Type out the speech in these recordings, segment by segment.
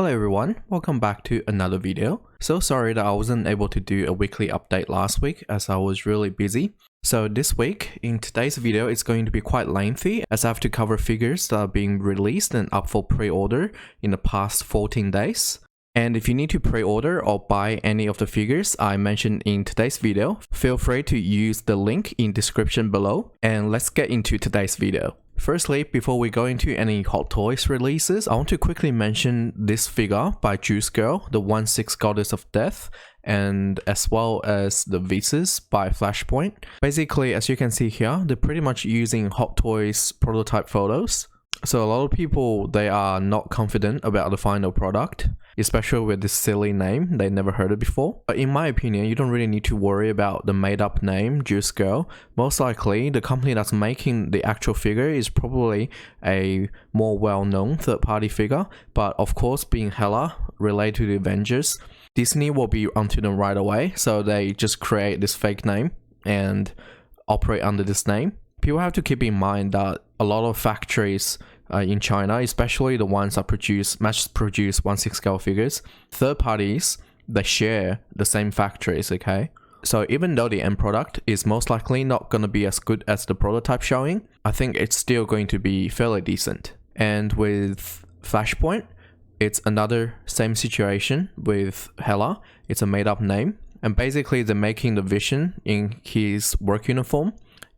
Hello everyone, welcome back to another video. So sorry that I wasn't able to do a weekly update last week as I was really busy. So this week, in today's video, it's going to be quite lengthy as I have to cover figures that are being released and up for pre-order in the past 14 days. And if you need to pre-order or buy any of the figures I mentioned in today's video, feel free to use the link in description below. And let's get into today's video. Firstly, before we go into any Hot Toys releases, I want to quickly mention this figure by Juice Girl, the 1/6 Goddess of Death, and as well as the Visas by Flashpoint. Basically, as you can see here, they're pretty much using Hot Toys prototype photos. So a lot of people, they are not confident about the final product, especially with this silly name, they never heard it before. But in my opinion, you don't really need to worry about the made up name, Juice Girl. Most likely, the company that's making the actual figure is probably a more well-known third-party figure. But of course, being Hela, related to the Avengers, Disney will be onto them right away. So they just create this fake name and operate under this name. People have to keep in mind that a lot of factories in China, especially the ones that mass-produce 1/6 scale figures, third parties, they share the same factories, okay? So even though the end product is most likely not going to be as good as the prototype showing, I think it's still going to be fairly decent. And with Flashpoint, it's another same situation with Hela. It's a made-up name. And basically, they're making the Vision in his work uniform.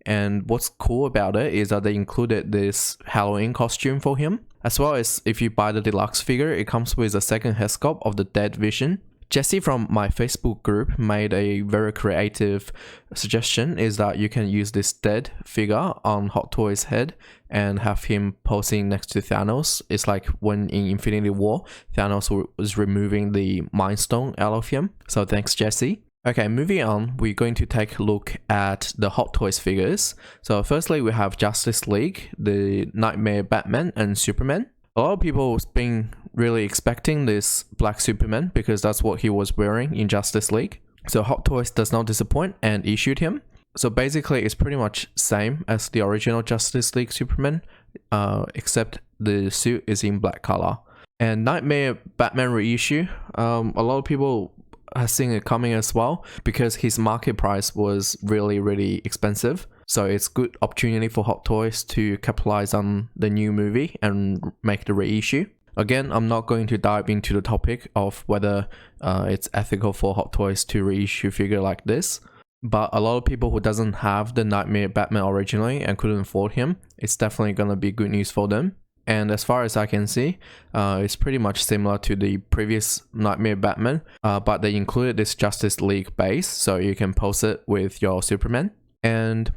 And what's cool about it is that they included this Halloween costume for him. As well as if you buy the deluxe figure, it comes with a second head sculpt of the dead Vision. Jesse from my Facebook group made a very creative suggestion, is that you can use this dead figure on Hot Toys' head and have him posing next to Thanos. It's like when in Infinity War, Thanos was removing the Mind Stone out of him. So thanks, Jesse. Okay, moving on, we're going to take a look at the Hot Toys figures. So firstly, we have Justice League, the Nightmare Batman and Superman. A lot of people have been really expecting this black Superman because that's what he was wearing in Justice League. So Hot Toys does not disappoint and issued him. So basically, it's pretty much same as the original Justice League Superman, except the suit is in black color. And Nightmare Batman reissue, a lot of people has seen it coming as well because his market price was really expensive. So it's good opportunity for Hot Toys to capitalize on the new movie and make the reissue. Again, I'm not going to dive into the topic of whether it's ethical for Hot Toys to reissue figure like this. But a lot of people who doesn't have the Nightmare Batman originally and couldn't afford him, it's definitely gonna be good news for them. And as far as I can see, it's pretty much similar to the previous Nightmare Batman, but they included this Justice League base, so you can post it with your Superman. And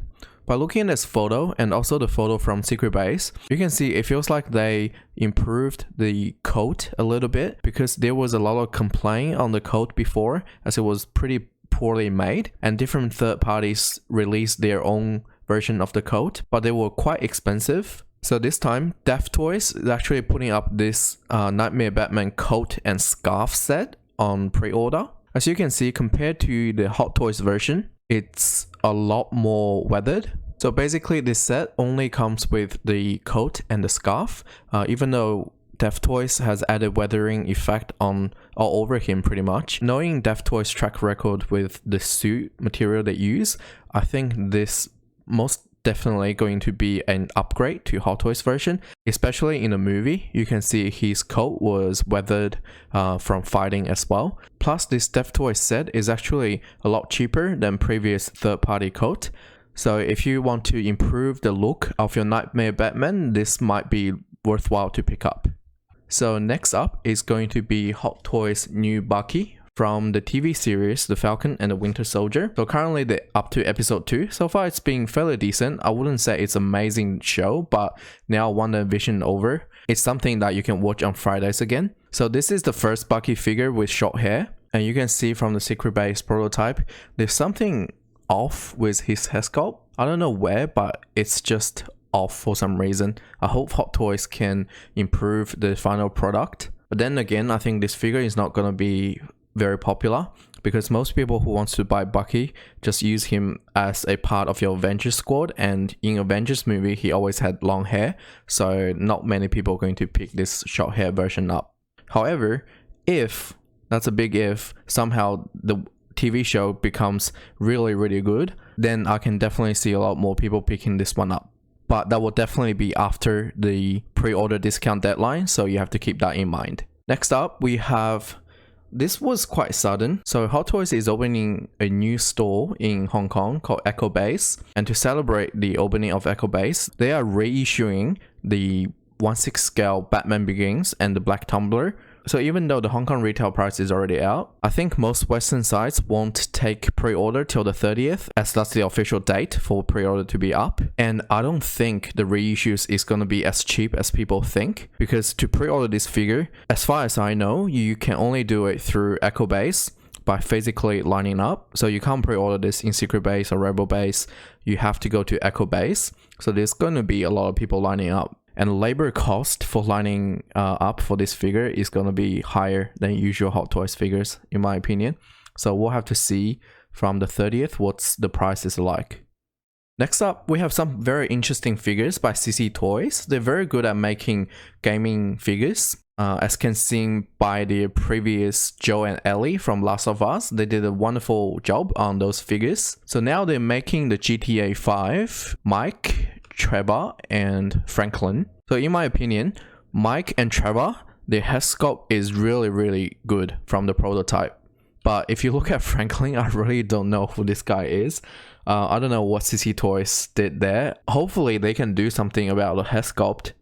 by looking at this photo and also the photo from Secret Base, you can see it feels like they improved the coat a little bit because there was a lot of complaint on the coat before as it was pretty poorly made, and different third parties released their own version of the coat, but they were quite expensive. So this time, Def Toys is actually putting up this Nightmare Batman coat and scarf set on pre-order. As you can see, compared to the Hot Toys version, it's a lot more weathered. So basically, this set only comes with the coat and the scarf, even though Def Toys has added weathering effect on all over him pretty much. Knowing Def Toys' track record with the suit material they use, I think this most definitely going to be an upgrade to Hot Toys version, especially in the movie. You can see his coat was weathered from fighting as well. Plus, this Def Toys set is actually a lot cheaper than previous third-party coat. So if you want to improve the look of your Nightmare Batman, this might be worthwhile to pick up. So next up is going to be Hot Toys New Bucky from the TV series The Falcon and the Winter Soldier. So currently they're up to episode 2. So far it's been fairly decent. I wouldn't say it's an amazing show, but now WandaVision over, it's something that you can watch on Fridays again. So this is the first Bucky figure with short hair, and you can see from the Secret Base prototype, there's something off with his hair sculpt. I don't know where, but it's just off for some reason. I hope Hot Toys can improve the final product. But then again, I think this figure is not gonna be very popular because most people who wants to buy Bucky just use him as a part of your Avengers squad, and in Avengers movie he always had long hair, so not many people are going to pick this short hair version up. However, if, that's a big if, somehow the TV show becomes really, really good, then I can definitely see a lot more people picking this one up. But that will definitely be after the pre-order discount deadline, so you have to keep that in mind. Next up, we have, this was quite sudden. So Hot Toys is opening a new store in Hong Kong called Echo Base. And to celebrate the opening of Echo Base, they are reissuing the 1/6 scale Batman Begins and the Black Tumbler. So even though the Hong Kong retail price is already out, I think most Western sites won't take pre-order till the 30th, as that's the official date for pre-order to be up. And I don't think the reissues is going to be as cheap as people think, because to pre-order this figure, as far as I know, you can only do it through Echo Base by physically lining up. So you can't pre-order this in Secret Base or Rebel Base. You have to go to Echo Base. So there's going to be a lot of people lining up. And labor cost for lining up for this figure is going to be higher than usual Hot Toys figures, in my opinion. So we'll have to see from the 30th what's the price is like. Next up, we have some very interesting figures by CC Toys. They're very good at making gaming figures. As can seen by the previous Joe and Ellie from Last of Us, they did a wonderful job on those figures. So now they're making the GTA 5, Mike, Trevor, and Franklin. So in my opinion, Mike and Trevor, their head sculpt is really, really good from the prototype. But if you look at Franklin, I really don't know who this guy is. I don't know what CC Toys did there. Hopefully they can do something about the head sculpt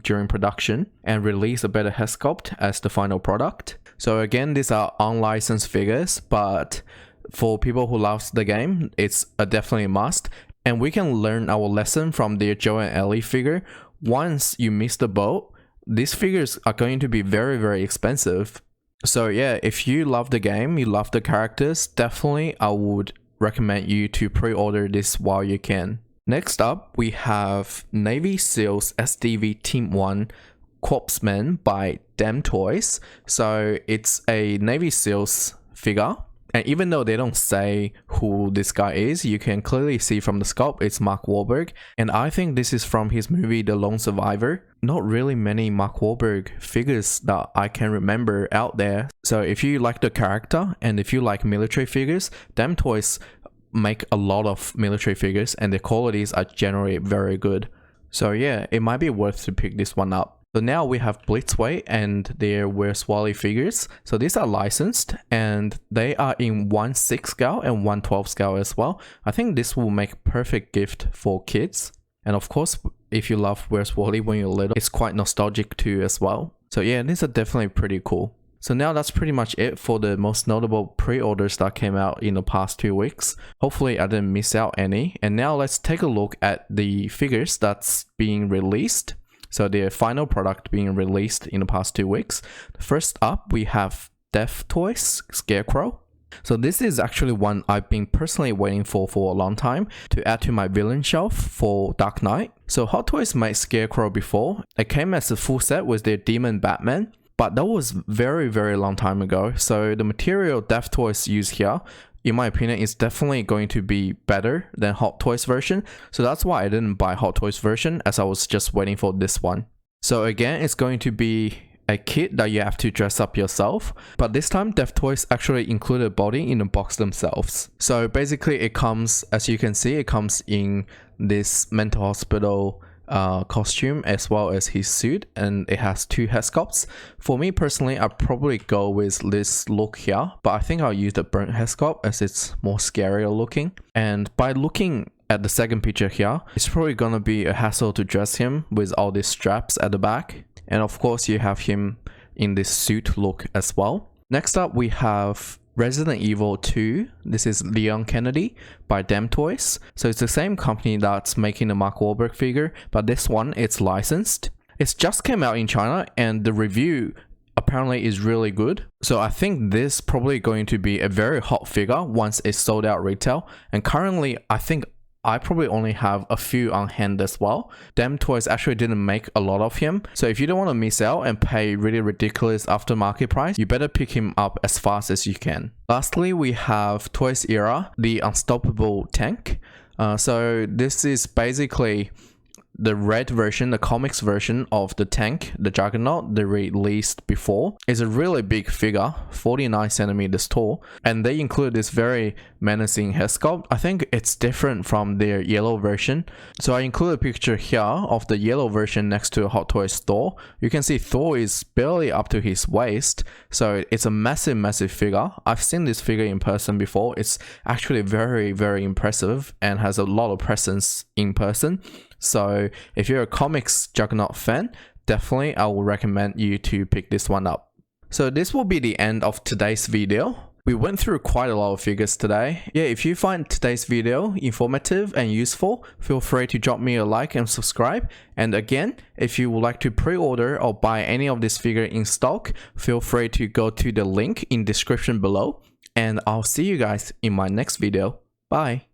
during production and release a better head sculpt as the final product. So again, these are unlicensed figures, but for people who love the game, it's a definitely must. And we can learn our lesson from the Joe and Ellie figure. Once you miss the boat, these figures are going to be very, very expensive. So yeah, if you love the game, you love the characters, definitely I would recommend you to pre-order this while you can. Next up, we have Navy SEALs SDV Team 1 Corpsman by Dem Toys. So it's a Navy SEALs figure. And even though they don't say who this guy is, you can clearly see from the sculpt it's Mark Wahlberg. And I think this is from his movie The Lone Survivor. Not really many Mark Wahlberg figures that I can remember out there. So if you like the character and if you like military figures, Dem Toys make a lot of military figures and the qualities are generally very good. So yeah, it might be worth to pick this one up. So now we have Blitzway and their Where's Wally figures. So these are licensed and they are in 1/6 scale and 1/12 scale as well. I think this will make perfect gift for kids. And of course, if you love Where's Wally when you're little, it's quite nostalgic too as well. So yeah, these are definitely pretty cool. So now that's pretty much it for the most notable pre-orders that came out in the past 2 weeks. Hopefully I didn't miss out any. And now let's take a look at the figures that's being released. So the final product being released in the past 2 weeks. First up, we have Death Toys Scarecrow. So this is actually one I've been personally waiting for a long time to add to my villain shelf for Dark Knight. So Hot Toys made Scarecrow before. It came as a full set with their Demon Batman, but that was very, very long time ago. So the material Death Toys use here, in my opinion, is definitely going to be better than Hot Toys version. So that's why I didn't buy Hot Toys version, as I was just waiting for this one. So again, it's going to be a kit that you have to dress up yourself, but this time Death Toys actually included body in the box themselves. So basically it comes, as you can see, it comes in this mental hospital costume as well as his suit, and it has 2 head sculpts. For me personally, I'd probably go with this look here, but I think I'll use the burnt head sculpt as it's more scarier looking. And by looking at the second picture here, it's probably gonna be a hassle to dress him with all these straps at the back. And of course you have him in this suit look as well. Next up we have Resident Evil 2. This is Leon Kennedy by Dem Toys. So it's the same company that's making the Mark Wahlberg figure, but this one it's licensed. It's just came out in China and the review apparently is really good. So I think this probably going to be a very hot figure once it's sold out retail. And currently I think I probably only have a few on hand as well. Dem Toys actually didn't make a lot of him. So if you don't want to miss out and pay really ridiculous aftermarket price, you better pick him up as fast as you can. Lastly, we have Toys Era, the Unstoppable Tank. So this is basically the red version, the comics version of the tank, the Juggernaut, they released before, is a really big figure, 49 centimeters tall, and they include this very menacing hair sculpt. I think it's different from their yellow version. So I include a picture here of the yellow version next to Hot Toys Thor. You can see Thor is barely up to his waist, so it's a massive figure. I've seen this figure in person before. It's actually very impressive and has a lot of presence in person. So if you're a comics Juggernaut fan, definitely I will recommend you to pick this one up. So this will be the end of today's video. We went through quite a lot of figures today. Yeah, if you find today's video informative and useful, feel free to drop me a like and subscribe. And again, if you would like to pre-order or buy any of this figure in stock, feel free to go to the link in description below. And I'll see you guys in my next video. Bye!